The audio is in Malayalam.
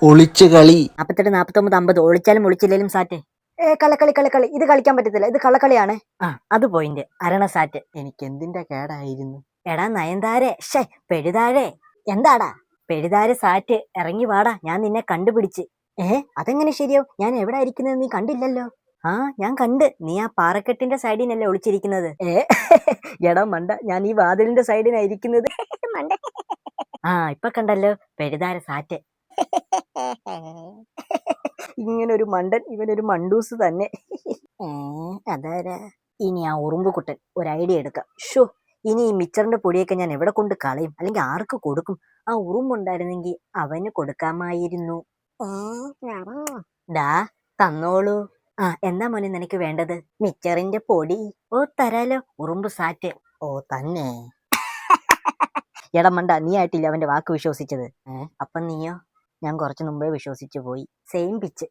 ഒളിച്ചു കളി 48, 49, 50 ഒളിച്ചാലും ഒളിച്ചില്ലേലും സാറ്റ്. കളി ഇത് കളിക്കാൻ പറ്റത്തില്ല, ഇത് കള്ളക്കളിയാണ്. അത് പോയിന്റ് അരണ സാറ്റ്. എനിക്ക് എന്തിന്റെ കേടായിരുന്നു? എടാ നയൻതാരെ പെഴുതാഴെ. എന്താടാ പെഴുതാരെ സാറ്റ്, ഇറങ്ങി വാടാ, ഞാൻ നിന്നെ കണ്ടുപിടിച്ച്. അതെങ്ങനെ ശരിയാവും? ഞാൻ എവിടെ ഇരിക്കുന്നത് നീ കണ്ടില്ലല്ലോ. ഞാൻ കണ്ട്, നീ ആ പാറക്കെട്ടിന്റെ സൈഡിനല്ലേ ഒളിച്ചിരിക്കുന്നത്. എടാ മണ്ട, ഞാൻ ഈ വാതിലിന്റെ സൈഡിനായിരിക്കുന്നത്. ഇപ്പൊ കണ്ടല്ലോ പെഴുതാര സാറ്റ്. ഇങ്ങനൊരു മണ്ടൻ, ഇവനൊരു മണ്ടൂസ് തന്നെ. അതാരാ? ഇനി ആ ഉറുമ്പുകുട്ടൻ ഒരു ഐഡിയ എടുക്കാം. ഇനി ഈ മിച്ചറിന്റെ പൊടിയൊക്കെ ഞാൻ എവിടെ കൊണ്ട് കളയും, അല്ലെങ്കിൽ ആർക്ക് കൊടുക്കും? ആ ഉറുമ്പുണ്ടായിരുന്നെങ്കിൽ അവന് കൊടുക്കാമായിരുന്നു. ഡാ തന്നോളൂ. എന്താ മോനെ നിനക്ക് വേണ്ടത്? മിച്ചറിന്റെ പൊടി. തരാലോ. ഉറുമ്പ് സാറ്റ്. തന്നെ. എടാ മണ്ട, നീ ആയിട്ടില്ല അവന്റെ വാക്ക് വിശ്വസിച്ചത്. അപ്പം നീയോ? ഞാൻ കുറച്ചു മുമ്പേ വിശ്വസിച്ചു പോയി. Same pitch.